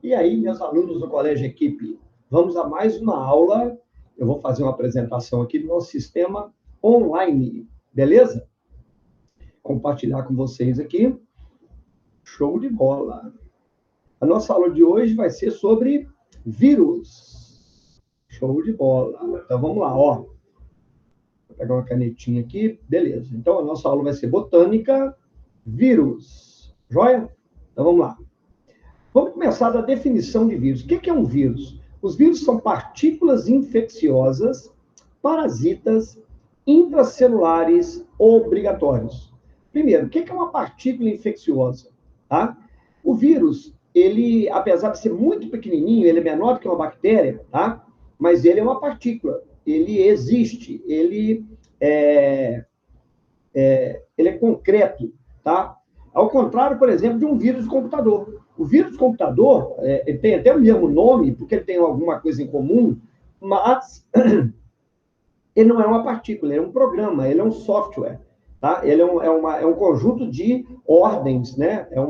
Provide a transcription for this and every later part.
E aí, meus alunos do Colégio Equipe, vamos a mais uma aula. Eu vou fazer uma apresentação aqui do nosso sistema online, beleza? Compartilhar com vocês aqui. Show de bola! A nossa aula de hoje vai ser sobre vírus. Show de bola! Então, vamos lá, ó. Vou pegar uma canetinha aqui. Beleza. Então, a nossa aula vai ser botânica, vírus. Joia? Então, vamos lá. Vamos começar da definição de vírus. O que é um vírus? Os vírus são partículas infecciosas, parasitas, intracelulares obrigatórios. Primeiro, o que é uma partícula infecciosa? Tá? O vírus, ele, apesar de ser muito pequenininho, ele é menor do que uma bactéria, tá? Mas ele é uma partícula. Ele existe, ele é concreto, tá? Ao contrário, por exemplo, de um vírus de computador. O vírus de computador, ele tem até o mesmo nome, porque ele tem alguma coisa em comum, mas ele não é uma partícula, ele é um programa, ele é um software, tá? Ele é um conjunto de ordens, né? É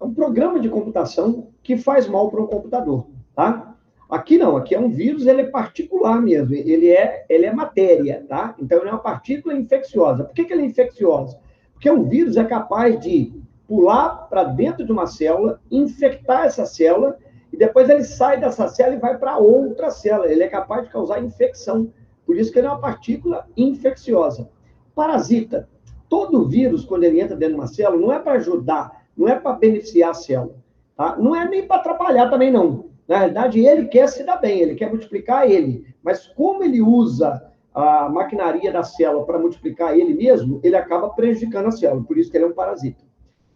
um programa de computação que faz mal para um computador, tá? Aqui não, aqui é um vírus, ele é particular mesmo, ele é matéria, tá? Então, ele é uma partícula infecciosa. Por que ele é infecciosa? Porque um vírus é capaz de pular para dentro de uma célula, infectar essa célula, e depois ele sai dessa célula e vai para outra célula. Ele é capaz de causar infecção. Por isso que ele é uma partícula infecciosa. Parasita. Todo vírus, quando ele entra dentro de uma célula, não é para ajudar, não é para beneficiar a célula. Tá? Não é nem para atrapalhar também, não. Na realidade, ele quer se dar bem, ele quer multiplicar ele. Mas como ele usa a maquinaria da célula para multiplicar ele mesmo, ele acaba prejudicando a célula. Por isso que ele é um parasita.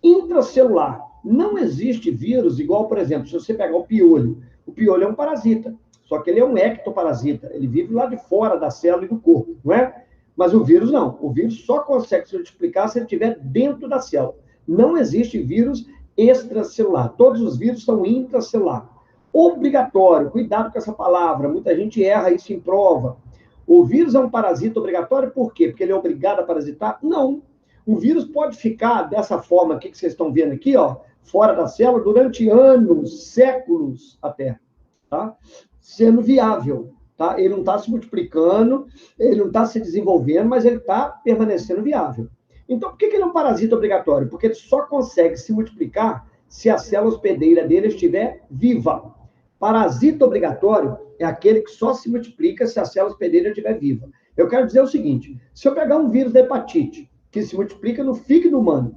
Intracelular. Não existe vírus igual, por exemplo, se você pegar o piolho é um parasita, só que ele é um ectoparasita, ele vive lá de fora da célula e do corpo, não é? Mas o vírus não. O vírus só consegue se multiplicar se ele estiver dentro da célula. Não existe vírus extracelular. Todos os vírus são intracelular. Obrigatório, cuidado com essa palavra, muita gente erra isso em prova. O vírus é um parasita obrigatório por quê? Porque ele é obrigado a parasitar? Não. O vírus pode ficar dessa forma aqui que vocês estão vendo aqui, ó, fora da célula, durante anos, séculos até, tá? Sendo viável, tá? Ele não está se multiplicando, ele não está se desenvolvendo, mas ele está permanecendo viável. Então, por que ele é um parasita obrigatório? Porque ele só consegue se multiplicar se a célula hospedeira dele estiver viva. Parasita obrigatório é aquele que só se multiplica se a célula hospedeira estiver viva. Eu quero dizer o seguinte, se eu pegar um vírus da hepatite, que se multiplica no fígado humano,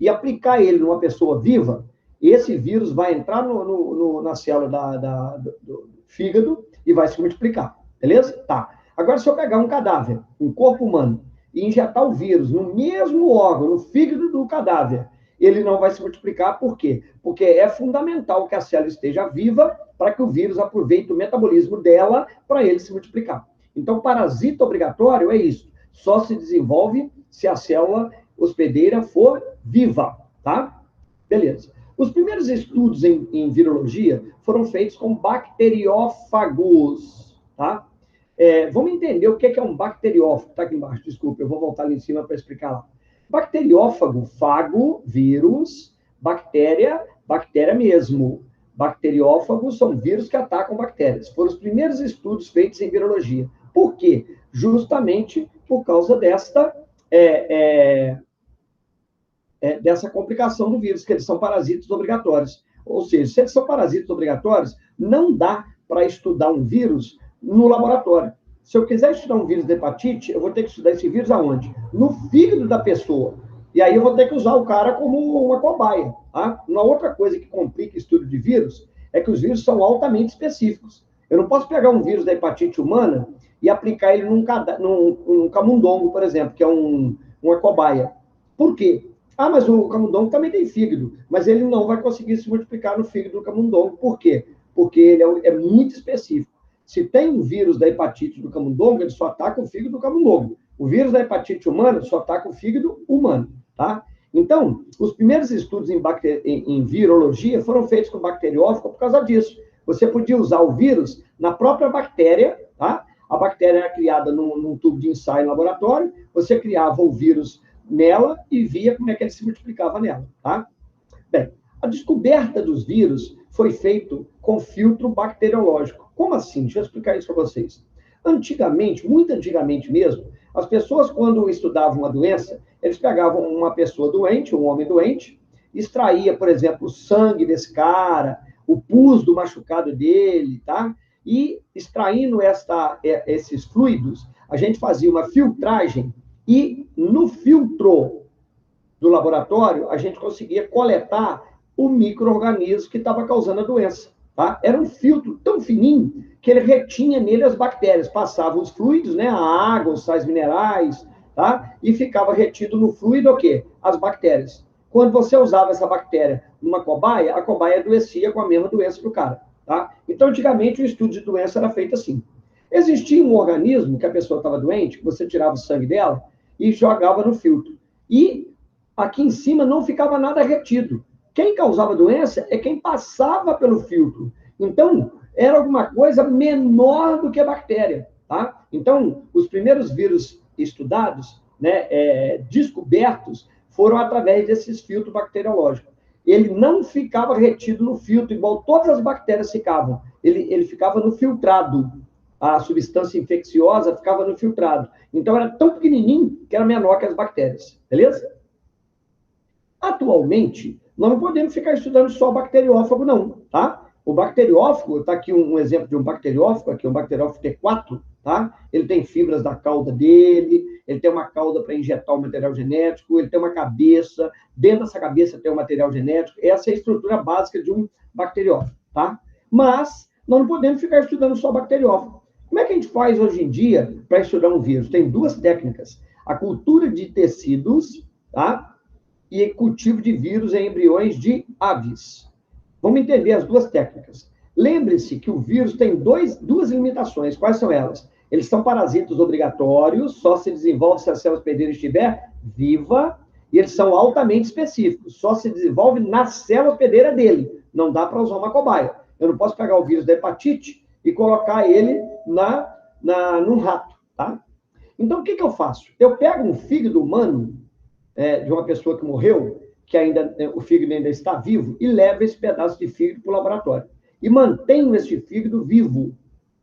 e aplicar ele numa pessoa viva, esse vírus vai entrar na célula do fígado e vai se multiplicar, beleza? Tá. Agora, se eu pegar um cadáver, um corpo humano, e injetar o vírus no mesmo órgão, no fígado do cadáver, ele não vai se multiplicar, por quê? Porque é fundamental que a célula esteja viva para que o vírus aproveite o metabolismo dela para ele se multiplicar. Então, parasita obrigatório é isso. Só se desenvolve se a célula hospedeira for viva, tá? Beleza. Os primeiros estudos em virologia foram feitos com bacteriófagos, tá? Vamos entender o que é um bacteriófago. Está aqui embaixo, desculpa, eu vou voltar ali em cima para explicar lá. Bacteriófago, fago, vírus, bactéria, bactéria mesmo. Bacteriófagos são vírus que atacam bactérias. Foram os primeiros estudos feitos em virologia. Por quê? Justamente por causa dessa complicação do vírus, que eles são parasitas obrigatórios. Ou seja, se eles são parasitas obrigatórios, não dá para estudar um vírus no laboratório. Se eu quiser estudar um vírus de hepatite, eu vou ter que estudar esse vírus aonde? No fígado da pessoa. E aí eu vou ter que usar o cara como uma cobaia. Tá? Uma outra coisa que complica o estudo de vírus é que os vírus são altamente específicos. Eu não posso pegar um vírus da hepatite humana e aplicar ele num camundongo, por exemplo, que é uma cobaia. Por quê? Ah, mas o camundongo também tem fígado, mas ele não vai conseguir se multiplicar no fígado do camundongo. Por quê? Porque ele é muito específico. Se tem um vírus da hepatite do camundongo, ele só ataca o fígado do camundongo. O vírus da hepatite humana só ataca o fígado humano, tá? Então, os primeiros estudos em virologia foram feitos com bacteriófago por causa disso. Você podia usar o vírus na própria bactéria, tá? A bactéria era criada num tubo de ensaio em laboratório, você criava o vírus nela e via como é que ele se multiplicava nela, tá? Bem, A descoberta dos vírus foi feita com filtro bacteriológico. Como assim? Deixa eu explicar isso para vocês. Antigamente, muito antigamente mesmo, as pessoas, quando estudavam uma doença, eles pegavam uma pessoa doente, um homem doente, extraía, por exemplo, o sangue desse cara, o pus do machucado dele, tá? E extraindo esses fluidos, a gente fazia uma filtragem e no filtro do laboratório a gente conseguia coletar o micro-organismo que estava causando a doença. Tá? Era um filtro tão fininho que ele retinha nele as bactérias, passava os fluidos, né, a água, os sais minerais, tá? E ficava retido no fluido o quê? As bactérias. Quando você usava essa bactéria numa cobaia, a cobaia adoecia com a mesma doença do cara. Tá? Então, antigamente, o estudo de doença era feito assim. Existia um organismo que a pessoa estava doente, que você tirava o sangue dela e jogava no filtro. E aqui em cima não ficava nada retido. Quem causava doença é quem passava pelo filtro. Então, era alguma coisa menor do que a bactéria. Tá? Então, os primeiros vírus estudados, né, descobertos, foram através desses filtros bacteriológicos. Ele não ficava retido no filtro, igual todas as bactérias ficavam. Ele ficava no filtrado. A substância infecciosa ficava no filtrado. Então, era tão pequenininho que era menor que as bactérias. Beleza? Atualmente, nós não podemos ficar estudando só bacteriófago, não, tá? O bacteriófago, está aqui um exemplo de um bacteriófago, aqui um bacteriófago T4, tá? Ele tem fibras da cauda dele, ele tem uma cauda para injetar o material genético, ele tem uma cabeça, dentro dessa cabeça tem o material genético, essa é a estrutura básica de um bacteriófago, tá? Mas nós não podemos ficar estudando só bacteriófago. Como é que a gente faz hoje em dia para estudar um vírus? Tem duas técnicas. A cultura de tecidos, tá? E cultivo de vírus em embriões de aves. Vamos entender as duas técnicas. Lembre-se que o vírus tem duas limitações. Quais são elas? Eles são parasitas obrigatórios, só se desenvolve se a célula hospedeira estiver viva, e eles são altamente específicos, só se desenvolve na célula hospedeira dele. Não dá para usar uma cobaia. Eu não posso pegar o vírus da hepatite e colocar ele num rato, tá? Então, o que eu faço? Eu pego um fígado humano, de uma pessoa que morreu, que ainda o fígado ainda está vivo, e levo esse pedaço de fígado para o laboratório. E mantenho esse fígado vivo.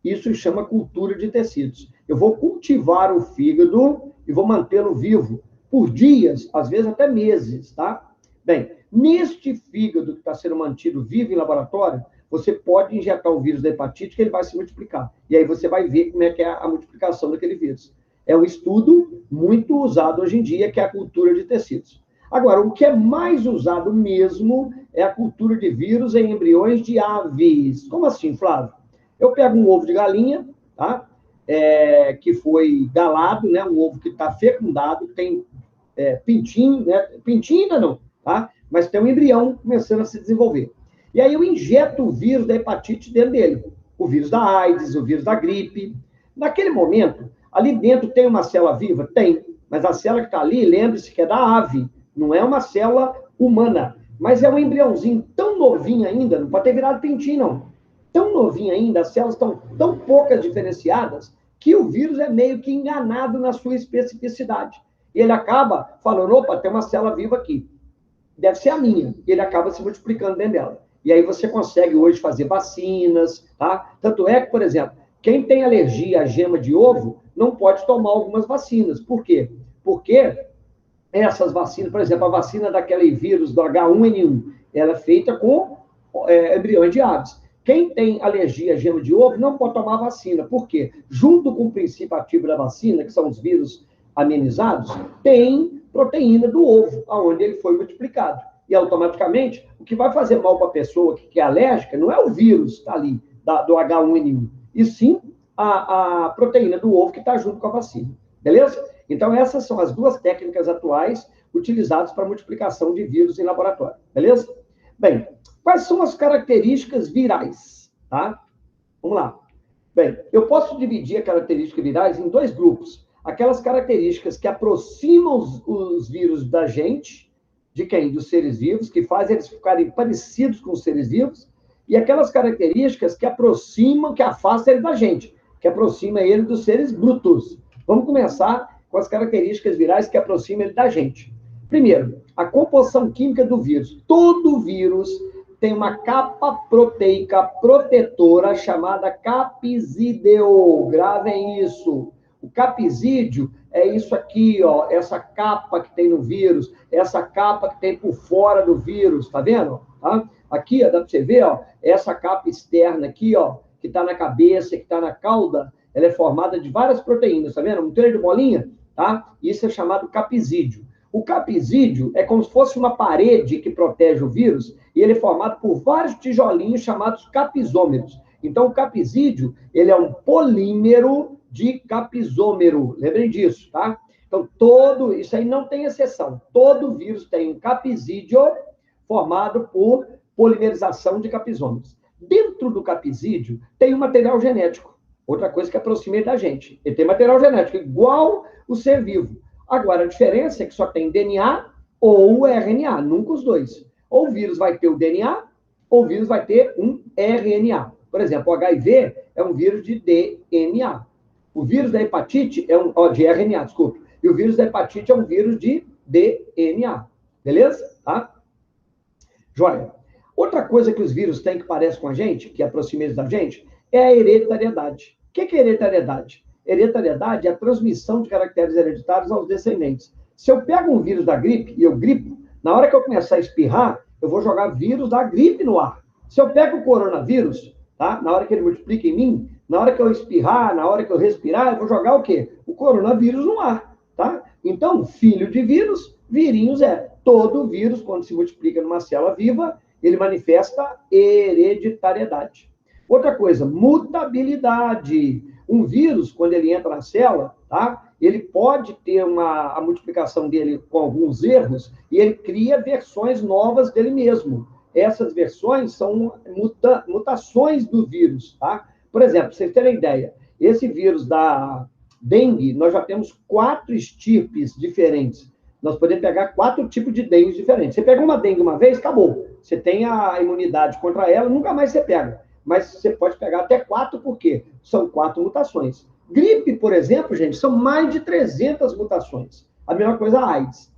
Isso chama cultura de tecidos. Eu vou cultivar o fígado e vou mantê-lo vivo por dias, às vezes até meses, tá? Bem, neste fígado que está sendo mantido vivo em laboratório, você pode injetar o vírus da hepatite que ele vai se multiplicar. E aí você vai ver como é que é a multiplicação daquele vírus. É um estudo muito usado hoje em dia, que é a cultura de tecidos. Agora, o que é mais usado mesmo é a cultura de vírus em embriões de aves. Como assim, Flávio? Eu pego um ovo de galinha, tá? Que foi galado, né? Um ovo que está fecundado, tem pintinho, né? Pintinho ainda não, tá? Mas tem um embrião começando a se desenvolver. E aí eu injeto o vírus da hepatite dentro dele. O vírus da AIDS, o vírus da gripe. Naquele momento, ali dentro tem uma célula viva? Tem. Mas a célula que está ali, lembre-se que é da ave. Não é uma célula humana. Mas é um embriãozinho tão novinho ainda, não pode ter virado pintinho, não. Tão novinho ainda, as células estão tão poucas diferenciadas, que o vírus é meio que enganado na sua especificidade. E ele acaba falando, opa, tem uma célula viva aqui. Deve ser a minha. E ele acaba se multiplicando dentro dela. E aí você consegue hoje fazer vacinas, tá? Tanto é que, por exemplo, quem tem alergia à gema de ovo não pode tomar algumas vacinas. Por quê? Porque essas vacinas, por exemplo, a vacina daquele vírus do H1N1, ela é feita com embriões de aves. Quem tem alergia à gema de ovo não pode tomar vacina. Por quê? Junto com o princípio ativo da vacina, que são os vírus amenizados, tem proteína do ovo, onde ele foi multiplicado. E automaticamente, o que vai fazer mal para a pessoa que é alérgica não é o vírus que está ali, do H1N1, e sim a proteína do ovo que está junto com a vacina. Beleza? Então, essas são as duas técnicas atuais utilizadas para multiplicação de vírus em laboratório. Beleza? Bem, quais são as características virais? Tá? Vamos lá. Bem, eu posso dividir as características virais em dois grupos. Aquelas características que aproximam os vírus da gente, de quem? Dos seres vivos, que fazem eles ficarem parecidos com os seres vivos, e aquelas características que aproximam, que afastam ele da gente, que aproximam ele dos seres brutos. Vamos começar com as características virais que aproximam ele da gente. Primeiro, a composição química do vírus. Todo vírus tem uma capa proteica protetora chamada capsídeo. Gravem isso. O capsídeo é isso aqui, ó, essa capa que tem no vírus, essa capa que tem por fora do vírus, tá vendo? Tá? Aqui, ó, dá para você ver, ó, essa capa externa aqui, ó, que está na cabeça, que está na cauda, ela é formada de várias proteínas, tá vendo? Um treino de bolinha, tá? Isso é chamado capsídeo. O capsídeo é como se fosse uma parede que protege o vírus, e ele é formado por vários tijolinhos chamados capsômeros. Então, o capsídeo, ele é um polímero de capsômero. Lembrem disso, tá? Então, isso aí não tem exceção. Todo vírus tem um capsídeo formado por polimerização de capsômeros. Dentro do capsídeo tem um material genético. Outra coisa que aproxima ele da gente. Ele tem material genético igual o ser vivo. Agora, a diferença é que só tem DNA ou RNA, nunca os dois. Ou o vírus vai ter o DNA, ou o vírus vai ter um RNA. Por exemplo, o HIV é um vírus de DNA. O vírus da hepatite é de RNA, desculpe. E o vírus da hepatite é um vírus de DNA. Beleza? Tá? Joia. Outra coisa que os vírus têm que parece com a gente, que aproxima eles da gente, é a hereditariedade. O que é hereditariedade? Hereditariedade é a transmissão de caracteres hereditários aos descendentes. Se eu pego um vírus da gripe e eu gripo, na hora que eu começar a espirrar, eu vou jogar vírus da gripe no ar. Se eu pego o coronavírus, tá? Na hora que ele multiplica em mim, na hora que eu espirrar, na hora que eu respirar, eu vou jogar o quê? O coronavírus no ar, tá? Então, filho de vírus, virinhos é. Todo vírus, quando se multiplica numa célula viva, ele manifesta hereditariedade. Outra coisa, mutabilidade. Um vírus, quando ele entra na célula, tá? Ele pode ter a multiplicação dele com alguns erros e ele cria versões novas dele mesmo. Essas versões são mutações do vírus, tá? Por exemplo, pra vocês terem ideia, esse vírus da dengue, nós já temos 4 estirpes diferentes. Nós podemos pegar 4 tipos de dengue diferentes. Você pega uma dengue uma vez, acabou. Você tem a imunidade contra ela, nunca mais você pega. Mas você pode pegar até 4, por quê? São 4 mutações. Gripe, por exemplo, gente, são mais de 300 mutações. A mesma coisa a AIDS.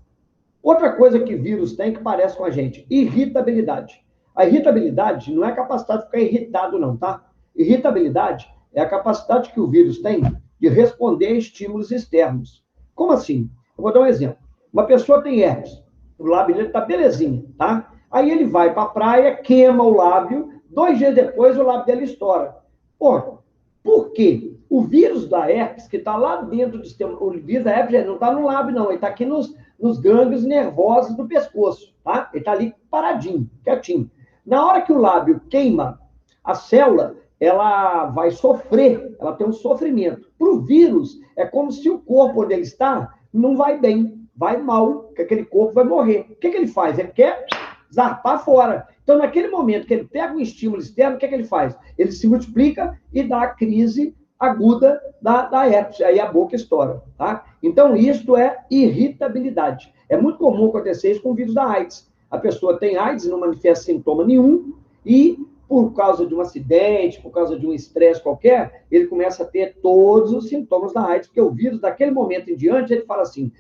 Outra coisa que vírus tem que parece com a gente, irritabilidade. A irritabilidade não é a capacidade de ficar irritado, não, tá? Irritabilidade é a capacidade que o vírus tem de responder a estímulos externos. Como assim? Eu vou dar um exemplo. Uma pessoa tem herpes, o lábio dele tá belezinha, tá? Aí ele vai para a praia, queima o lábio, 2 dias depois o lábio dele estoura. Pô, por quê? O vírus da herpes, que está lá dentro do sistema, o vírus da herpes não está no lábio, não, ele está aqui nos gânglios nervosos do pescoço, tá? Ele está ali paradinho, quietinho. Na hora que o lábio queima, a célula, ela vai sofrer, ela tem um sofrimento. Para o vírus, é como se o corpo onde ele está não vai bem, vai mal, que aquele corpo vai morrer. O que ele faz? Ele quer zarpar fora. Então, naquele momento que ele pega um estímulo externo, o que ele faz? Ele se multiplica e dá a crise aguda da herpes. Aí a boca estoura, tá? Então, isto é irritabilidade. É muito comum acontecer isso com o vírus da AIDS. A pessoa tem AIDS e não manifesta sintoma nenhum e, por causa de um acidente, por causa de um estresse qualquer, ele começa a ter todos os sintomas da AIDS, porque o vírus, daquele momento em diante, ele fala assim,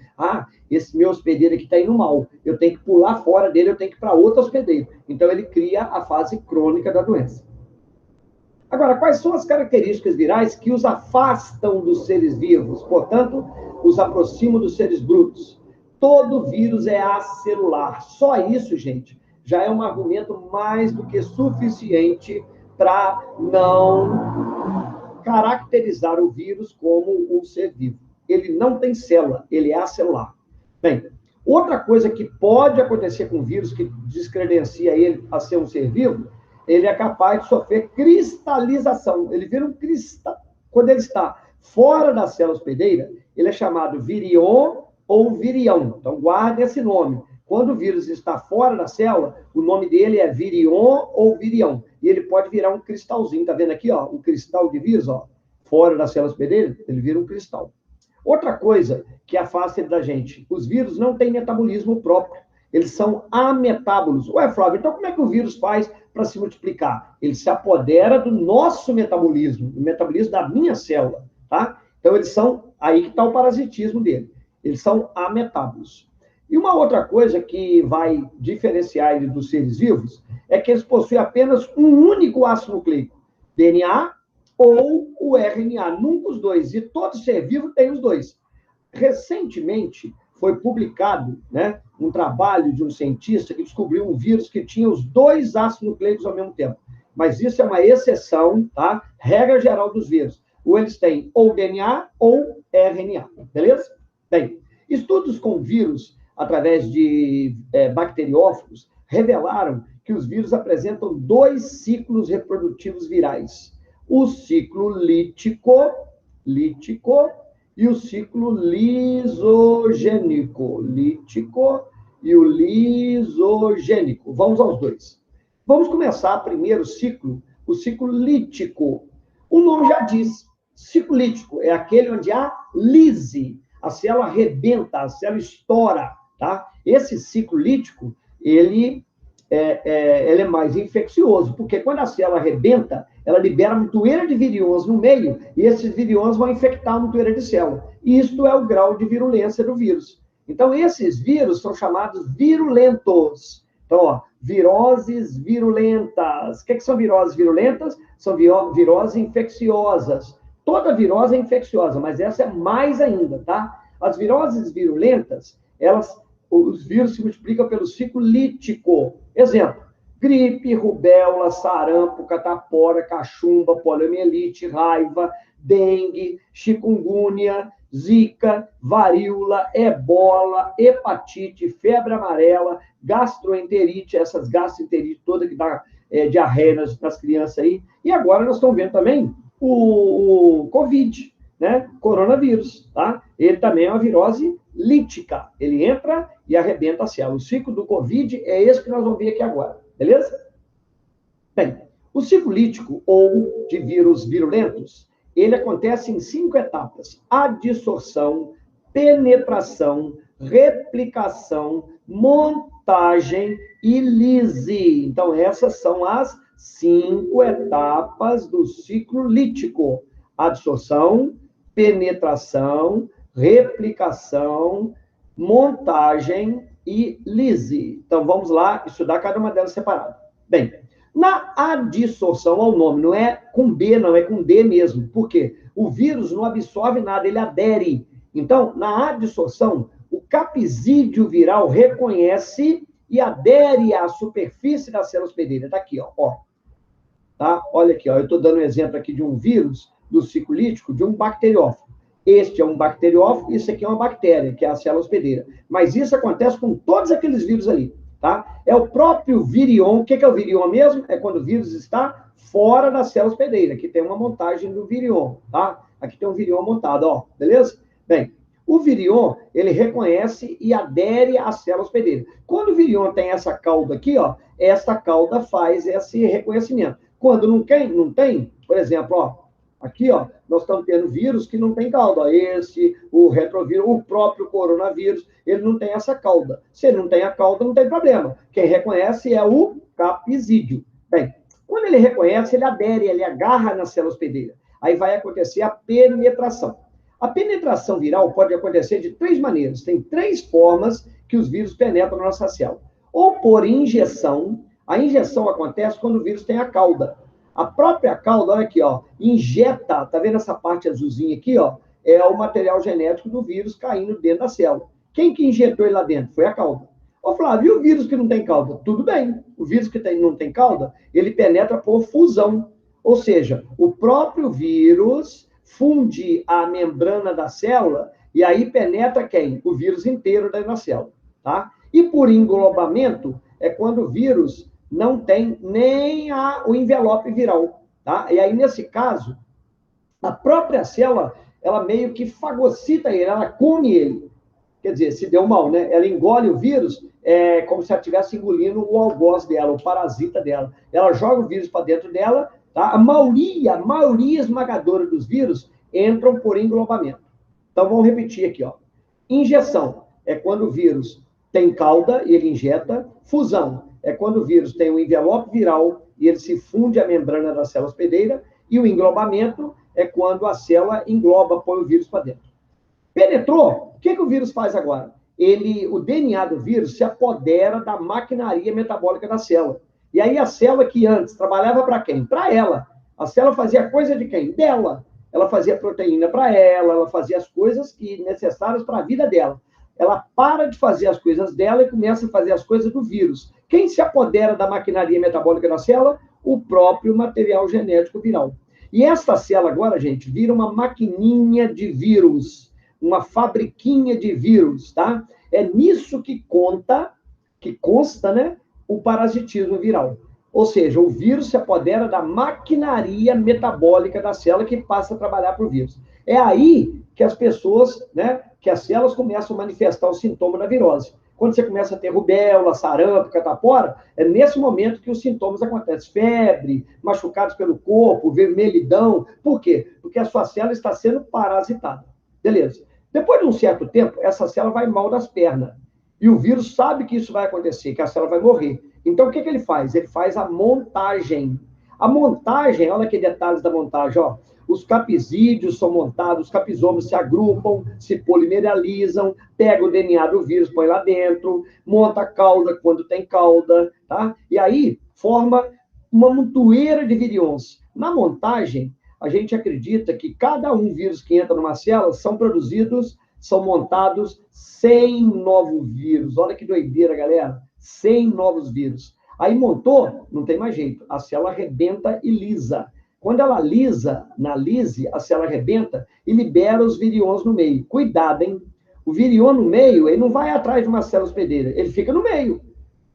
esse meu hospedeiro aqui está indo mal, eu tenho que pular fora dele, eu tenho que ir para outro hospedeiro. Então, ele cria a fase crônica da doença. Agora, quais são as características virais que os afastam dos seres vivos, portanto, os aproximam dos seres brutos? Todo vírus é acelular. Só isso, gente, já é um argumento mais do que suficiente para não caracterizar o vírus como um ser vivo. Ele não tem célula, ele é acelular. Bem, outra coisa que pode acontecer com o vírus, que descredencia ele a ser um ser vivo, ele é capaz de sofrer cristalização. Ele vira um cristal. Quando ele está fora da célula hospedeira, ele é chamado virion ou virião. Então, guarde esse nome. Quando o vírus está fora da célula, o nome dele é virion ou virião. E ele pode virar um cristalzinho. Tá vendo aqui, ó? O cristal de vírus, ó. Fora da célula hospedeira, ele vira um cristal. Outra coisa que afasta ele da gente. Os vírus não têm metabolismo próprio. Eles são ametábolos. Ué, Flávio, então como é que o vírus faz para se multiplicar? Ele se apodera do nosso metabolismo, do metabolismo da minha célula, tá? Então, eles são... Aí que está o parasitismo dele. Eles são ametábolos. E uma outra coisa que vai diferenciar ele dos seres vivos é que eles possuem apenas um único ácido nucleico, DNA ou o RNA, nunca os dois. E todo ser vivo tem os dois. Recentemente, foi publicado, né, um trabalho de um cientista que descobriu um vírus que tinha os dois ácidos nucleicos ao mesmo tempo. Mas isso é uma exceção, tá? Regra geral dos vírus. Ou eles têm ou DNA ou RNA, beleza? Bem, estudos com vírus através de bacteriófagos revelaram que os vírus apresentam dois ciclos reprodutivos virais. O ciclo lítico e o ciclo lisogênico. Lítico e o lisogênico. Vamos aos dois. Vamos começar primeiro o ciclo lítico. O nome já diz, ciclo lítico é aquele onde há lise, a célula arrebenta, a célula estoura, tá? Esse ciclo lítico, ele é mais infeccioso, porque quando a célula arrebenta, ela libera uma montoeira de virions no meio, e esses virions vão infectar a montoeira de célula. E isto é o grau de virulência do vírus. Então, esses vírus são chamados virulentos. Então, ó, viroses virulentas. O que são viroses virulentas? São viroses infecciosas. Toda virose é infecciosa, mas essa é mais ainda, tá? As viroses virulentas, os vírus se multiplicam pelo ciclo lítico. Exemplo, gripe, rubéola, sarampo, catapora, cachumba, poliomielite, raiva, dengue, chikungunya, zika, varíola, ebola, hepatite, febre amarela, gastroenterite, essas gastroenterite toda que dá diarreia nas crianças aí. E agora nós estamos vendo também o Covid, né? Coronavírus, tá? Ele também é uma virose lítica. Ele entra e arrebenta a célula. O ciclo do Covid é esse que nós vamos ver aqui agora, beleza? Bem, o ciclo lítico, ou de vírus virulentos, ele acontece em 5 etapas: adsorção, penetração, replicação, montagem e lise. Então, essas são as 5 etapas do ciclo lítico: adsorção, penetração, replicação, montagem e lise. Então, vamos lá estudar cada uma delas separada. Bem, na adsorção ao nome, não é com B, não, é com D mesmo. Por quê? O vírus não absorve nada, ele adere. Então, na adsorção, o capsídeo viral reconhece e adere à superfície da célula hospedeira. Está aqui, ó. Tá? Olha aqui, ó. Eu estou dando um exemplo aqui de um vírus do ciclo lítico, de um bacteriófago. Este é um bacteriófago, isso aqui é uma bactéria, que é a célula hospedeira. Mas isso acontece com todos aqueles vírus ali, tá? É o próprio virion. O que é o virion mesmo? É quando o vírus está fora da célula hospedeira. Aqui tem uma montagem do virion, tá? Aqui tem um virion montado, ó, beleza? Bem, o virion, ele reconhece e adere à célula hospedeira. Quando o virion tem essa cauda aqui, ó, essa cauda faz esse reconhecimento. Quando não tem, por exemplo, ó, aqui, ó, nós estamos tendo vírus que não tem cauda. Ó, esse, o retrovírus, o próprio coronavírus, ele não tem essa cauda. Se ele não tem a cauda, não tem problema. Quem reconhece é o capsídeo. Bem, quando ele reconhece, ele adere, ele agarra na célula hospedeira. Aí vai acontecer a penetração. A penetração viral pode acontecer de 3 maneiras. Tem 3 formas que os vírus penetram na nossa célula. Ou por injeção. A injeção acontece quando o vírus tem a cauda. A própria cauda, olha aqui, ó, injeta, tá vendo essa parte azulzinha aqui, ó? É o material genético do vírus caindo dentro da célula. Quem que injetou ele lá dentro? Foi a cauda. Ô, Flávio, e o vírus que não tem cauda? Tudo bem. O vírus que não tem cauda, ele penetra por fusão. Ou seja, o próprio vírus funde a membrana da célula e aí penetra quem? O vírus inteiro dentro da célula, tá? E por englobamento é quando o vírus não tem nem o envelope viral, tá? E aí, nesse caso, a própria célula, ela meio que fagocita ele, ela come ele. Quer dizer, se deu mal, né? Ela engole o vírus, como se ela estivesse engolindo o algoz dela, o parasita dela. Ela joga o vírus para dentro dela, tá? A maioria esmagadora dos vírus entram por englobamento. Então, vamos repetir aqui, ó. Injeção é quando o vírus tem cauda e ele injeta. Fusão é quando o vírus tem um envelope viral e ele se funde à membrana da célula hospedeira. E o englobamento é quando a célula engloba, põe o vírus para dentro. Penetrou, o que o vírus faz agora? o DNA do vírus se apodera da maquinaria metabólica da célula. E aí a célula que antes trabalhava para quem? Para ela. A célula fazia coisa de quem? Dela. Ela fazia proteína para ela fazia as coisas necessárias para a vida dela. Ela para de fazer as coisas dela e começa a fazer as coisas do vírus. Quem se apodera da maquinaria metabólica da célula? O próprio material genético viral. E esta célula agora, gente, vira uma maquininha de vírus, uma fabriquinha de vírus, tá? É nisso que consta, né, o parasitismo viral. Ou seja, o vírus se apodera da maquinaria metabólica da célula que passa a trabalhar para o vírus. É aí que as pessoas, né, que as células começam a manifestar os sintomas da virose. Quando você começa a ter rubéola, sarampo, catapora, é nesse momento que os sintomas acontecem. Febre, machucados pelo corpo, vermelhidão. Por quê? Porque a sua célula está sendo parasitada. Beleza. Depois de um certo tempo, essa célula vai mal das pernas. E o vírus sabe que isso vai acontecer, que a célula vai morrer. Então, o que ele faz? Ele faz a montagem. A montagem, olha que detalhes da montagem, ó. Os capsídeos são montados, os capisomos se agrupam, se polimerizam, pega o DNA do vírus, põe lá dentro, monta a cauda quando tem cauda, tá? E aí forma uma montoeira de virions. Na montagem, a gente acredita que cada vírus que entra numa célula são montados 100 novos vírus. Olha que doideira, galera. 100 novos vírus. Aí montou, não tem mais jeito. A célula arrebenta e lisa. Quando ela lisa, na lise, a célula arrebenta e libera os virions no meio. Cuidado, hein? O virion no meio, ele não vai atrás de uma célula hospedeira, ele fica no meio.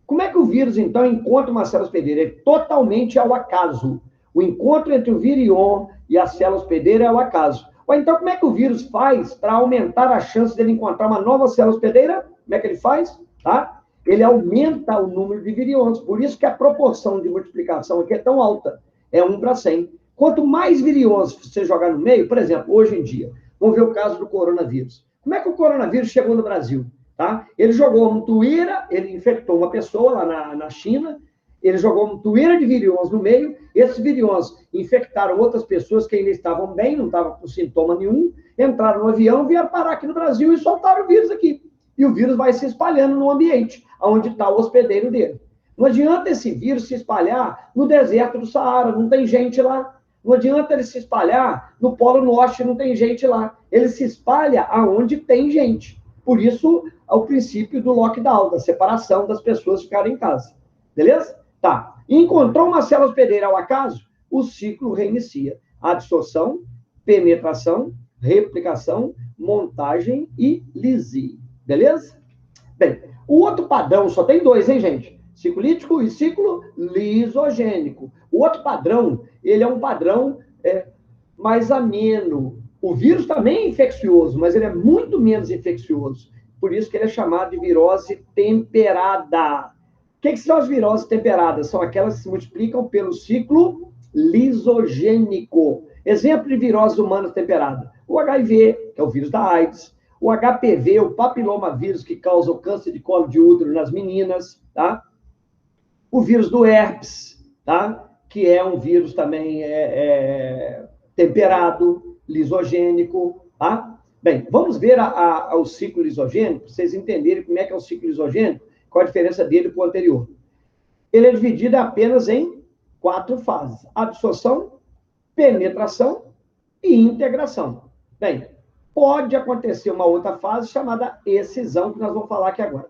Como é que o vírus, então, encontra uma célula hospedeira? É totalmente ao acaso. O encontro entre o virion e a célula hospedeira é ao acaso. Ou então, como é que o vírus faz para aumentar a chance dele encontrar uma nova célula hospedeira? Como é que ele faz? Tá? Ele aumenta o número de virions. Por isso que a proporção de multiplicação aqui é tão alta. É 1 para 100. Quanto mais virions você jogar no meio, por exemplo, hoje em dia, vamos ver o caso do coronavírus. Como é que o coronavírus chegou no Brasil? Tá? Ele jogou uma tuíra, ele infectou uma pessoa lá na China, ele jogou uma tuíra de virions no meio, esses virions infectaram outras pessoas que ainda estavam bem, não estavam com sintoma nenhum, entraram no avião, vieram parar aqui no Brasil e soltaram o vírus aqui. E o vírus vai se espalhando no ambiente, onde está o hospedeiro dele. Não adianta esse vírus se espalhar no deserto do Saara, não tem gente lá. Não adianta ele se espalhar no Polo Norte, não tem gente lá. Ele se espalha aonde tem gente. Por isso, é o princípio do lockdown, da separação das pessoas ficarem em casa. Beleza? Tá. Encontrou uma célula hospedeira ao acaso, o ciclo reinicia. Adsorção, penetração, replicação, montagem e lise. Beleza? Bem, o outro padrão, só tem 2, hein, gente? Ciclo lítico e ciclo lisogênico. O outro padrão, ele é um padrão mais ameno. O vírus também é infeccioso, mas ele é muito menos infeccioso. Por isso que ele é chamado de virose temperada. O que são as viroses temperadas? São aquelas que se multiplicam pelo ciclo lisogênico. Exemplo de virose humana temperada. O HIV, que é o vírus da AIDS. O HPV, o papilomavírus, que causa o câncer de colo de útero nas meninas, tá? O vírus do herpes, tá? Que é um vírus também temperado, lisogênico, tá? Bem, vamos ver o ciclo lisogênico, para vocês entenderem como é que é o ciclo lisogênico, qual a diferença dele para o anterior. Ele é dividido apenas em 4 fases: absorção, penetração e integração. Bem, pode acontecer uma outra fase chamada excisão, que nós vamos falar aqui agora.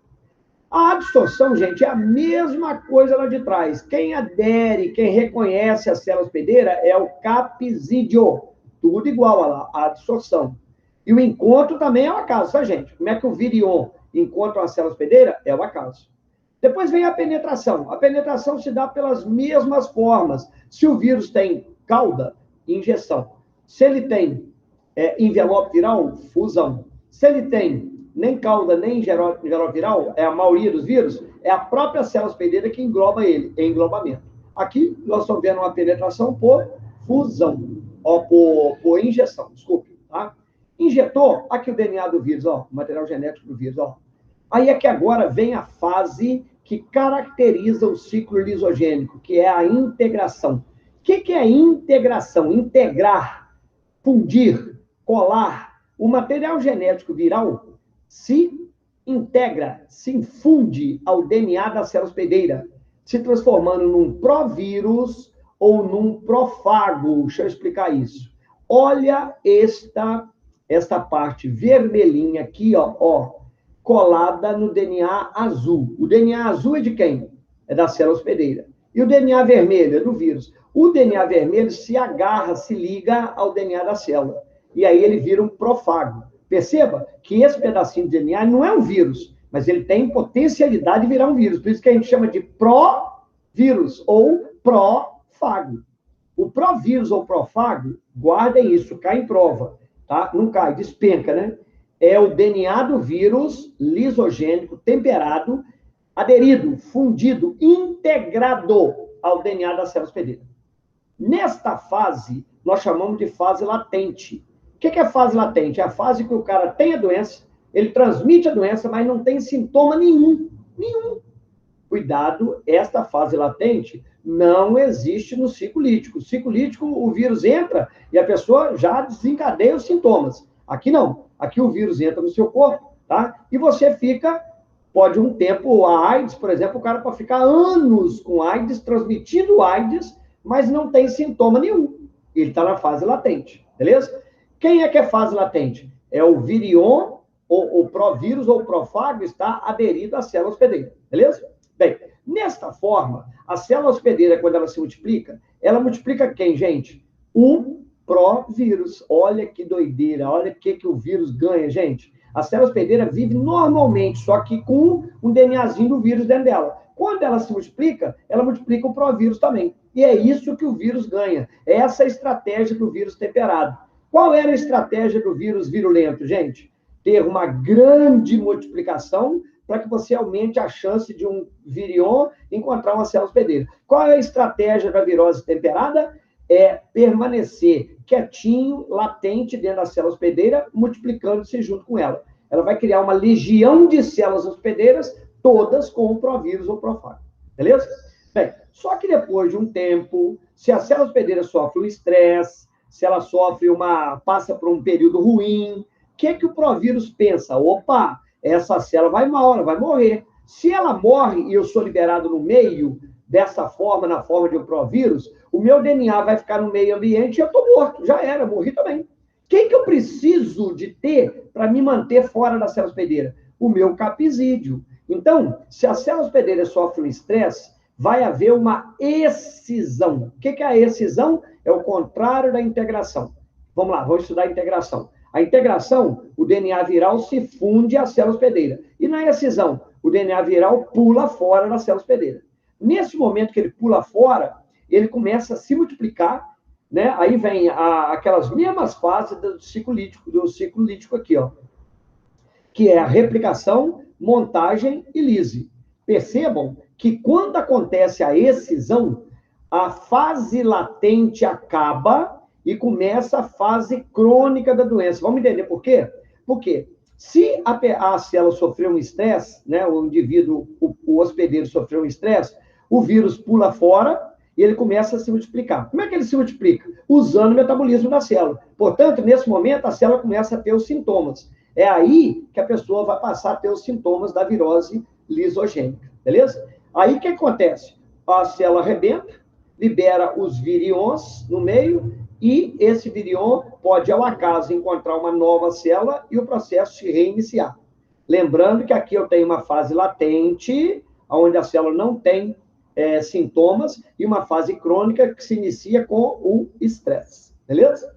A absorção, gente, é a mesma coisa lá de trás. Quem adere, quem reconhece a célula hospedeira é o capsídeo. Tudo igual lá, a absorção. E o encontro também é o acaso, tá, gente? Como é que o virion encontra uma célula hospedeira? É o acaso. Depois vem a penetração. A penetração se dá pelas mesmas formas. Se o vírus tem cauda, injeção. Se ele tem envelope viral, fusão. Se ele tem nem cauda, nem envelope viral, é a maioria dos vírus, é a própria célula hospedeira que engloba ele, em englobamento. Aqui, nós estamos vendo uma penetração por fusão, por injeção, desculpe, tá? Injetou, aqui o DNA do vírus, ó, o material genético do vírus, ó. Aí é que agora vem a fase que caracteriza o ciclo lisogênico, que é a integração. O que é integração? Integrar, fundir, colar. O material genético viral se integra, se infunde ao DNA da célula hospedeira, se transformando num provírus ou num prófago. Deixa eu explicar isso. Olha esta parte vermelhinha aqui, ó, colada no DNA azul. O DNA azul é de quem? É da célula hospedeira. E o DNA vermelho é do vírus. O DNA vermelho se agarra, se liga ao DNA da célula. E aí ele vira um prófago. Perceba que esse pedacinho de DNA não é um vírus, mas ele tem potencialidade de virar um vírus. Por isso que a gente chama de provírus ou prófago. O provírus ou prófago, guardem isso, cai em prova, tá? Não cai, despenca, né? É o DNA do vírus lisogênico, temperado, aderido, fundido, integrado ao DNA da célula hospedeira. Nesta fase, nós chamamos de fase latente. O que é fase latente? É a fase que o cara tem a doença, ele transmite a doença, mas não tem sintoma nenhum. Nenhum. Cuidado, esta fase latente não existe no ciclo lítico. No ciclo lítico, o vírus entra e a pessoa já desencadeia os sintomas. Aqui não. Aqui o vírus entra no seu corpo, tá? E você fica, pode um tempo, a AIDS, por exemplo, o cara pode ficar anos com AIDS, transmitindo AIDS, mas não tem sintoma nenhum. Ele está na fase latente, beleza? Quem é que é fase latente? É o virion, ou o provírus ou o prófago está aderido à célula hospedeira, beleza? Bem, nesta forma, a célula hospedeira, quando ela se multiplica, ela multiplica quem, gente? O provírus. Olha que doideira, olha o que o vírus ganha, gente. A célula hospedeira vive normalmente, só que com um DNAzinho do vírus dentro dela. Quando ela se multiplica, ela multiplica o provírus também. E é isso que o vírus ganha. É essa a estratégia do vírus temperado. Qual era a estratégia do vírus virulento, gente? Ter uma grande multiplicação para que você aumente a chance de um virion encontrar uma célula hospedeira. Qual é a estratégia da virose temperada? É permanecer quietinho, latente dentro da célula hospedeira, multiplicando-se junto com ela. Ela vai criar uma legião de células hospedeiras, todas com o provírus ou prófago. Beleza? Bem, só que depois de um tempo, se a célula hospedeira sofre um estresse, se ela passa por um período ruim, o que o provírus pensa? Opa, essa célula vai mal, ela vai morrer. Se ela morre e eu sou liberado no meio, dessa forma, na forma de um provírus, o meu DNA vai ficar no meio ambiente e eu estou morto. Já era, morri também. Quem que eu preciso de ter para me manter fora da célula hospedeira? O meu capsídeo. Então, se a célula hospedeira sofre um estresse, vai haver uma excisão. O que é a excisão? É o contrário da integração. Vamos lá, vamos estudar a integração. A integração, o DNA viral se funde à célula hospedeira. E na excisão, o DNA viral pula fora da célula hospedeira. Nesse momento que ele pula fora, ele começa a se multiplicar, né? Aí vem aquelas mesmas fases do ciclo lítico aqui, ó, que é a replicação, montagem e lise. Percebam que quando acontece a excisão, a fase latente acaba e começa a fase crônica da doença. Vamos entender por quê? Porque se a célula sofreu um estresse, né, o indivíduo, o hospedeiro sofreu um estresse, o vírus pula fora e ele começa a se multiplicar. Como é que ele se multiplica? Usando o metabolismo da célula. Portanto, nesse momento, a célula começa a ter os sintomas. É aí que a pessoa vai passar a ter os sintomas da virose lisogênica, beleza? Aí o que acontece? A célula arrebenta, libera os virions no meio, e esse virion pode, ao acaso, encontrar uma nova célula e o processo se reiniciar. Lembrando que aqui eu tenho uma fase latente, onde a célula não tem sintomas, e uma fase crônica que se inicia com o estresse. Beleza?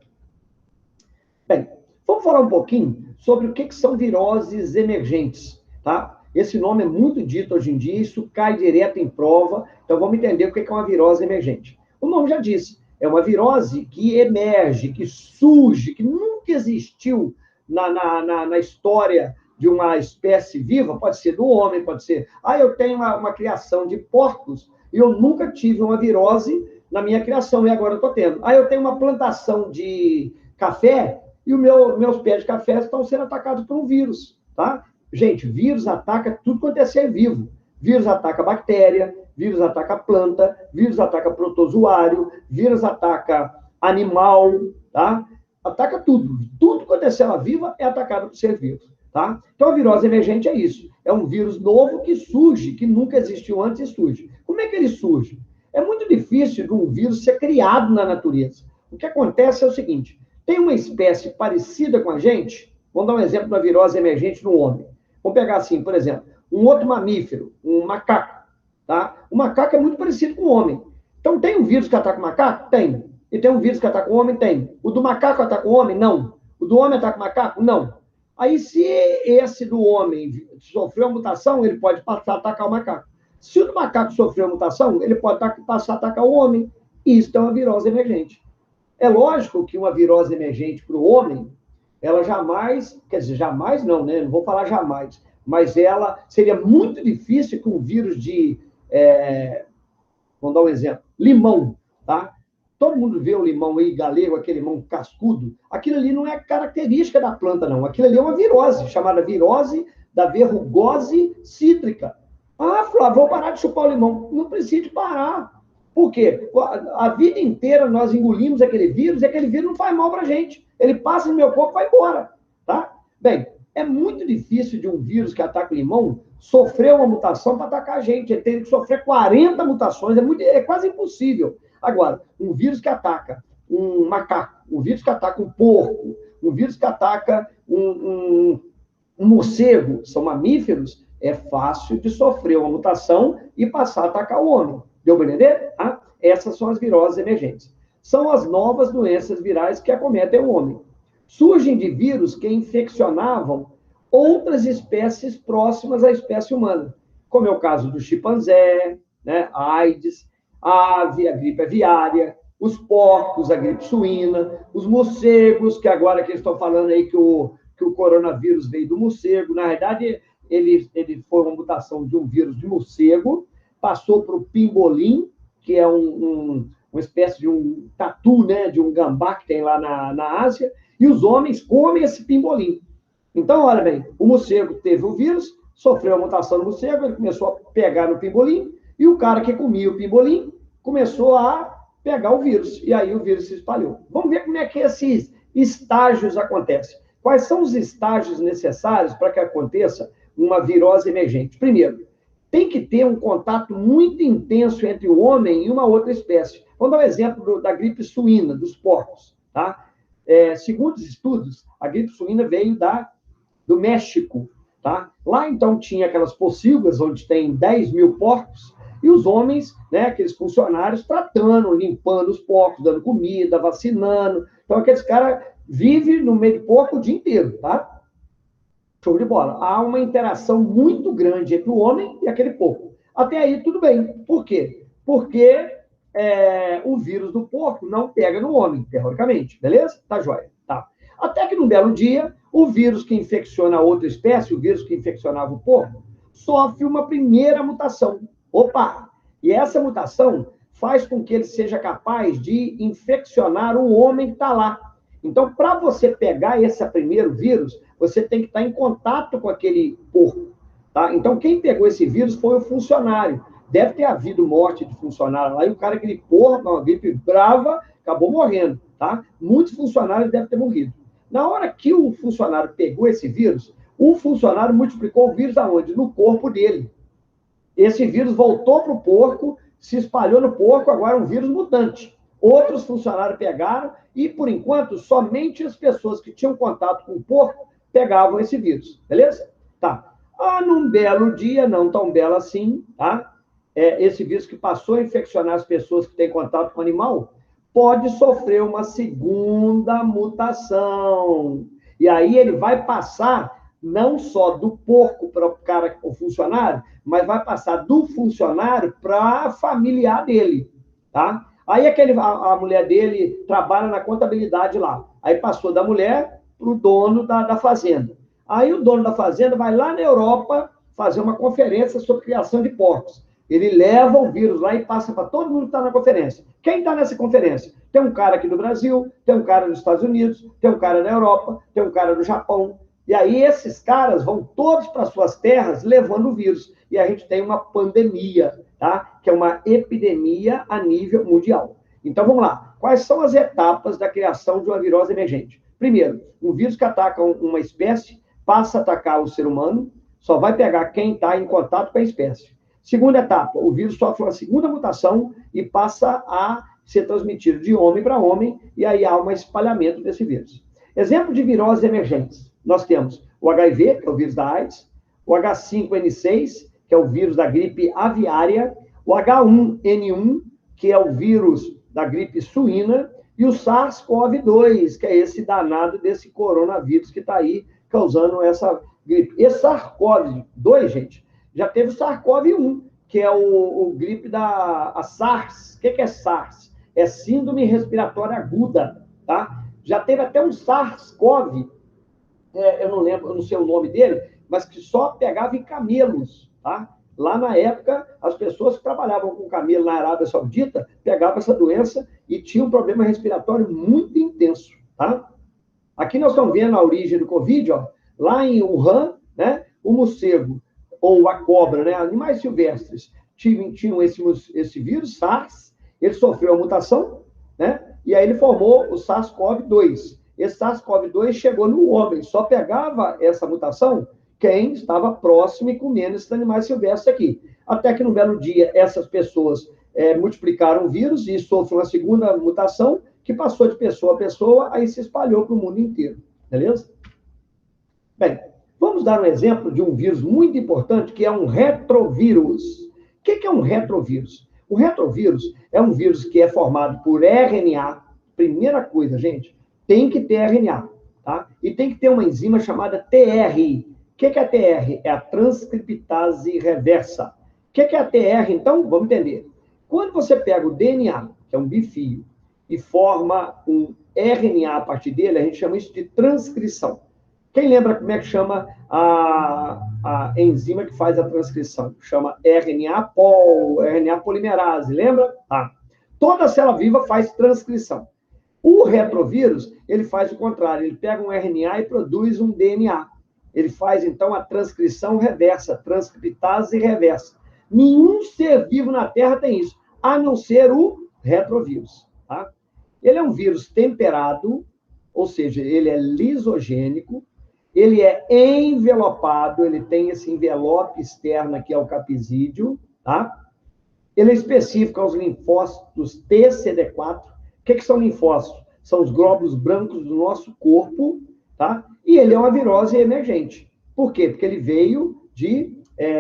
Bem, vamos falar um pouquinho sobre o que são viroses emergentes, tá? Esse nome é muito dito hoje em dia, isso cai direto em prova, então vamos entender o que é uma virose emergente. O nome já disse, é uma virose que emerge, que surge, que nunca existiu na história de uma espécie viva, pode ser do homem, pode ser... eu tenho uma criação de porcos e eu nunca tive uma virose na minha criação e agora eu estou tendo. Eu tenho uma plantação de café e meus pés de café estão sendo atacados por um vírus, tá? Gente, vírus ataca tudo quanto é ser vivo. Vírus ataca bactéria, vírus ataca planta, vírus ataca protozoário, vírus ataca animal, tá? Ataca tudo. Tudo quanto é célula viva é atacado por ser vivo. tá? Então, a virose emergente é isso. É um vírus novo que surge, que nunca existiu antes e surge. Como é que ele surge? É muito difícil de um vírus ser criado na natureza. O que acontece é o seguinte, tem uma espécie parecida com a gente, vamos dar um exemplo da virose emergente no homem. Vamos pegar assim, por exemplo, um outro mamífero, um macaco, tá? O macaco é muito parecido com o homem. Então, tem um vírus que ataca o macaco? Tem. E tem um vírus que ataca o homem? Tem. O do macaco ataca o homem? Não. O do homem ataca o macaco? Não. Aí, se esse do homem sofreu a mutação, ele pode passar a atacar o macaco. Se o do macaco sofreu a mutação, ele pode passar a atacar o homem. Isso é uma virose emergente. É lógico que uma virose emergente para o homem, ela jamais, quer dizer, jamais não, né? Não vou falar jamais, mas ela seria muito difícil que um vírus de, vamos dar um exemplo, limão, tá? Todo mundo vê o limão aí, galego, aquele limão cascudo. Aquilo ali não é característica da planta, não. Aquilo ali é uma virose, chamada virose da verrugose cítrica. Ah, Flávio, vou parar de chupar o limão. Não precisa parar. Por quê? A vida inteira nós engolimos aquele vírus e aquele vírus não faz mal para a gente. Ele passa no meu corpo e vai embora. Tá? Bem, é muito difícil de um vírus que ataca o limão sofrer uma mutação para atacar a gente. Ele tem que sofrer 40 mutações. É quase impossível. Agora, um vírus que ataca um macaco, um vírus que ataca um porco, um vírus que ataca um morcego, são mamíferos, é fácil de sofrer uma mutação e passar a atacar o homem. Deu para entender? Ah, essas são as viroses emergentes. São as novas doenças virais que acometem o homem. Surgem de vírus que infeccionavam outras espécies próximas à espécie humana, como é o caso do chimpanzé, né, a AIDS, a ave, a gripe aviária, os porcos, a gripe suína, os morcegos, que agora que eles estão falando aí que o coronavírus veio do morcego. Na verdade, ele foi uma mutação de um vírus de morcego, passou para o pimbolim, que é uma espécie de um tatu, né, de um gambá que tem lá na Ásia, e os homens comem esse pimbolim. Então, olha bem, o morcego teve o vírus, sofreu a mutação no morcego, ele começou a pegar no pimbolim, e o cara que comia o pimbolim começou a pegar o vírus, e aí o vírus se espalhou. Vamos ver como é que esses estágios acontecem. Quais são os estágios necessários para que aconteça uma virose emergente? Primeiro, tem que ter um contato muito intenso entre o homem e uma outra espécie. Vamos dar um exemplo da gripe suína, dos porcos. Tá? Segundo os estudos, a gripe suína veio do México. Tá? Lá, então, tinha aquelas pocilgas, onde tem 10 mil porcos, e os homens, né, aqueles funcionários, tratando, limpando os porcos, dando comida, vacinando. Então, aqueles caras vivem no meio do porco o dia inteiro, tá? Show de bola. Há uma interação muito grande entre o homem e aquele porco. Até aí, tudo bem. Por quê? Porque o vírus do porco não pega no homem, teoricamente. Beleza? Tá joia. Tá. Até que, num belo dia, o vírus que infecciona a outra espécie, o vírus que infeccionava o porco, sofre uma primeira mutação. Opa! E essa mutação faz com que ele seja capaz de infeccionar o homem que está lá. Então, para você pegar esse primeiro vírus, você tem que estar em contato com aquele porco. Tá? Então, quem pegou esse vírus foi o funcionário. Deve ter havido morte de funcionário lá, e o cara gripou, uma gripe brava, acabou morrendo. Tá? Muitos funcionários devem ter morrido. Na hora que o funcionário pegou esse vírus, o funcionário multiplicou o vírus aonde? No corpo dele. Esse vírus voltou para o porco, se espalhou no porco, agora é um vírus mutante. Outros funcionários pegaram e, por enquanto, somente as pessoas que tinham contato com o porco pegavam esse vírus, beleza? Tá. Num belo dia, não tão belo assim, tá? Esse vírus que passou a infeccionar as pessoas que têm contato com o animal, pode sofrer uma segunda mutação. E aí ele vai passar não só do porco para o funcionário, mas vai passar do funcionário para familiar dele, tá? Aí a mulher dele trabalha na contabilidade lá. Aí passou da mulher para o dono da fazenda. Aí o dono da fazenda vai lá na Europa fazer uma conferência sobre criação de porcos. Ele leva o vírus lá e passa para todo mundo que está na conferência. Quem está nessa conferência? Tem um cara aqui do Brasil, tem um cara dos Estados Unidos, tem um cara da Europa, tem um cara do Japão. E aí esses caras vão todos para suas terras levando o vírus. E a gente tem uma pandemia, tá? Que é uma epidemia a nível mundial. Então, vamos lá. Quais são as etapas da criação de uma virose emergente? Primeiro, um vírus que ataca uma espécie passa a atacar o ser humano, só vai pegar quem está em contato com a espécie. Segunda etapa, o vírus sofre uma segunda mutação e passa a ser transmitido de homem para homem, e aí há um espalhamento desse vírus. Exemplo de viroses emergentes. Nós temos o HIV, que é o vírus da AIDS, o H5N6, que é o vírus da gripe aviária, o H1N1, que é o vírus da gripe suína, e o SARS-CoV-2, que é esse danado desse coronavírus que está aí causando essa gripe. Esse SARS-CoV-2, gente, já teve o SARS-CoV-1, que é o gripe da SARS. O que é SARS? É síndrome respiratória aguda, tá? Já teve até um SARS-CoV, eu não lembro, eu não sei o nome dele, mas que só pegava em camelos, tá? Lá na época, as pessoas que trabalhavam com camelo na Arábia Saudita pegavam essa doença e tinham um problema respiratório muito intenso, tá? Aqui nós estamos vendo a origem do Covid, ó, lá em Wuhan, né? O morcego ou a cobra, né? Animais silvestres tinham esse vírus, SARS, ele sofreu a mutação, né? E aí ele formou o SARS-CoV-2. Esse SARS-CoV-2 chegou no homem, só pegava essa mutação quem estava próximo e comendo esses animais silvestres aqui. Até que, no belo dia, essas pessoas multiplicaram o vírus e sofreu uma segunda mutação que passou de pessoa a pessoa, aí se espalhou para o mundo inteiro. Beleza? Bem, vamos dar um exemplo de um vírus muito importante, que é um retrovírus. O que é um retrovírus? O retrovírus é um vírus que é formado por RNA. Primeira coisa, gente, tem que ter RNA, tá? E tem que ter uma enzima chamada TR. O que é a TR? É a transcriptase reversa. O que é a TR, então? Vamos entender. Quando você pega o DNA, que é um bifio, e forma um RNA a partir dele, a gente chama isso de transcrição. Quem lembra como é que chama a enzima que faz a transcrição? Chama RNA-pol, RNA polimerase, lembra? Toda célula viva faz transcrição. O retrovírus, ele faz o contrário, ele pega um RNA e produz um DNA. Ele faz, então, a transcrição reversa, transcriptase reversa. Nenhum ser vivo na Terra tem isso, a não ser o retrovírus. Tá? Ele é um vírus temperado, ou seja, ele é lisogênico, ele é envelopado, ele tem esse envelope externo aqui, é o capsídeo, tá? Ele é específico aos linfócitos TCD4. O que são linfócitos? São os glóbulos brancos do nosso corpo, tá? E ele é uma virose emergente. Por quê? Porque ele veio de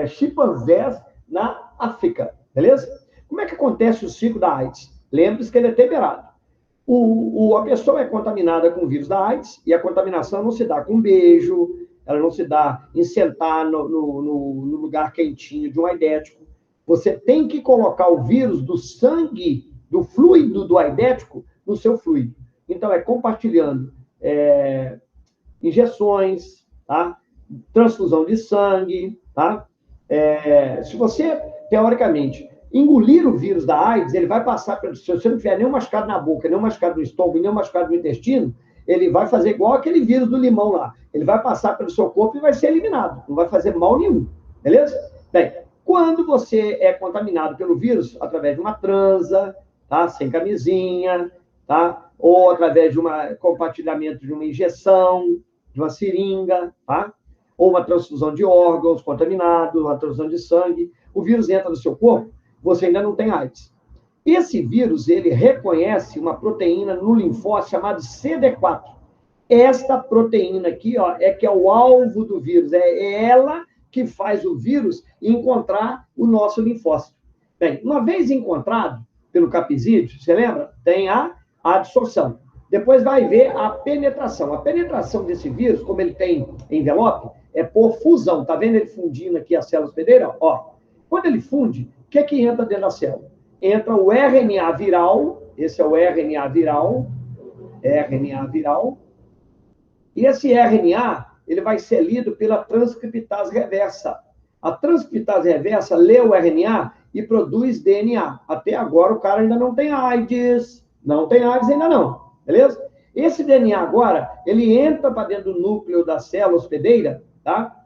chimpanzés na África, beleza? Como é que acontece o ciclo da AIDS? Lembre-se que ele é temperado. A pessoa é contaminada com o vírus da AIDS e a contaminação não se dá com beijo, ela não se dá em sentar no lugar quentinho de um aidético. Você tem que colocar o vírus do sangue, do fluido do aidético, no seu fluido. Então, é compartilhando injeções, tá? Transfusão de sangue, tá? Se você, teoricamente, engolir o vírus da AIDS, ele vai passar, se você não tiver nenhum machucado na boca, nenhum machucado no estômago, nenhum machucado no intestino, ele vai fazer igual aquele vírus do limão lá. Ele vai passar pelo seu corpo e vai ser eliminado. Não vai fazer mal nenhum. Beleza? Bem, quando você é contaminado pelo vírus, através de uma transa, tá? Sem camisinha, tá? Ou através de um compartilhamento de uma injeção, de uma seringa, tá? Ou uma transfusão de órgãos contaminados, uma transfusão de sangue, o vírus entra no seu corpo, você ainda não tem AIDS. Esse vírus, ele reconhece uma proteína no linfócito chamada CD4. Esta proteína aqui, ó, é que é o alvo do vírus. É ela que faz o vírus encontrar o nosso linfócito. Bem, uma vez encontrado pelo capsídeo, você lembra? Tem a absorção. Depois vai ver a penetração. A penetração desse vírus, como ele tem envelope, é por fusão. Tá vendo ele fundindo aqui as células hospedeiras? Ó, quando ele funde, o que entra dentro da célula? Entra o RNA viral, esse é o RNA viral, e esse RNA, ele vai ser lido pela transcriptase reversa. A transcriptase reversa lê o RNA e produz DNA. Até agora o cara ainda não tem AIDS. Não tem AIDS ainda não, beleza? Esse DNA agora, ele entra para dentro do núcleo da célula hospedeira, tá?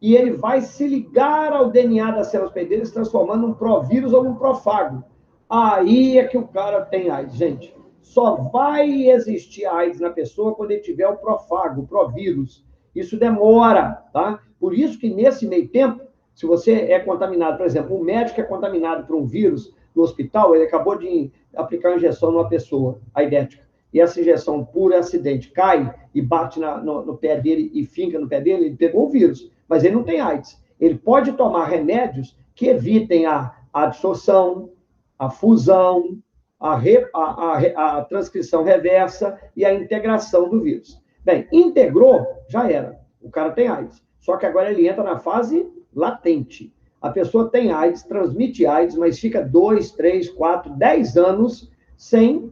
E ele vai se ligar ao DNA da célula hospedeira, se transformando num provírus ou num profágo. Aí é que o cara tem AIDS, gente. Só vai existir AIDS na pessoa quando ele tiver o profágo, o provírus. Isso demora, tá? Por isso que nesse meio tempo, se você é contaminado, por exemplo, um médico é contaminado por um vírus no hospital, ele acabou de aplicar uma injeção numa pessoa aidética, e essa injeção, por acidente, cai e bate no pé dele e finca no pé dele, ele pegou o vírus, mas ele não tem AIDS. Ele pode tomar remédios que evitem a absorção, a fusão, a transcrição reversa e a integração do vírus. Bem, integrou, já era. O cara tem AIDS. Só que agora ele entra na fase latente. A pessoa tem AIDS, transmite AIDS, mas fica 2, 3, 4, 10 anos sem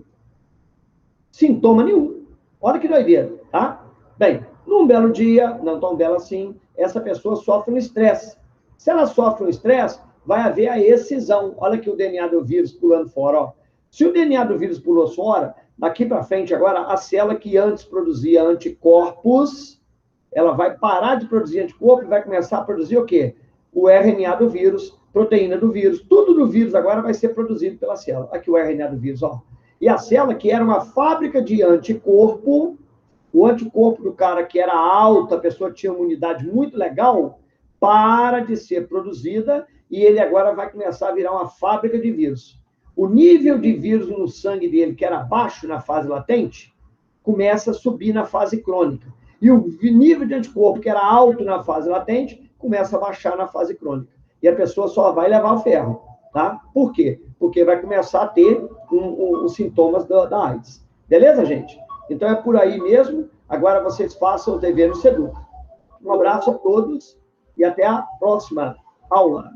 sintoma nenhum. Olha que doideira, tá? Bem, num belo dia, não tão belo assim, essa pessoa sofre um estresse. Se ela sofre um estresse, vai haver a excisão. Olha aqui o DNA do vírus pulando fora, ó. Se o DNA do vírus pulou fora, daqui para frente agora, a célula que antes produzia anticorpos, ela vai parar de produzir anticorpo e vai começar a produzir o quê? O RNA do vírus, proteína do vírus, tudo do vírus agora vai ser produzido pela célula. Aqui o RNA do vírus, ó. E a célula, que era uma fábrica de anticorpo, o anticorpo do cara que era alto, a pessoa tinha uma imunidade muito legal, para de ser produzida e ele agora vai começar a virar uma fábrica de vírus. O nível de vírus no sangue dele, que era baixo na fase latente, começa a subir na fase crônica. E o nível de anticorpo, que era alto na fase latente, começa a baixar na fase crônica. E a pessoa só vai levar o ferro. Tá? Por quê? Porque vai começar a ter os sintomas da AIDS. Beleza, gente? Então é por aí mesmo. Agora vocês façam o dever no SEDUC. Um abraço a todos e até a próxima aula.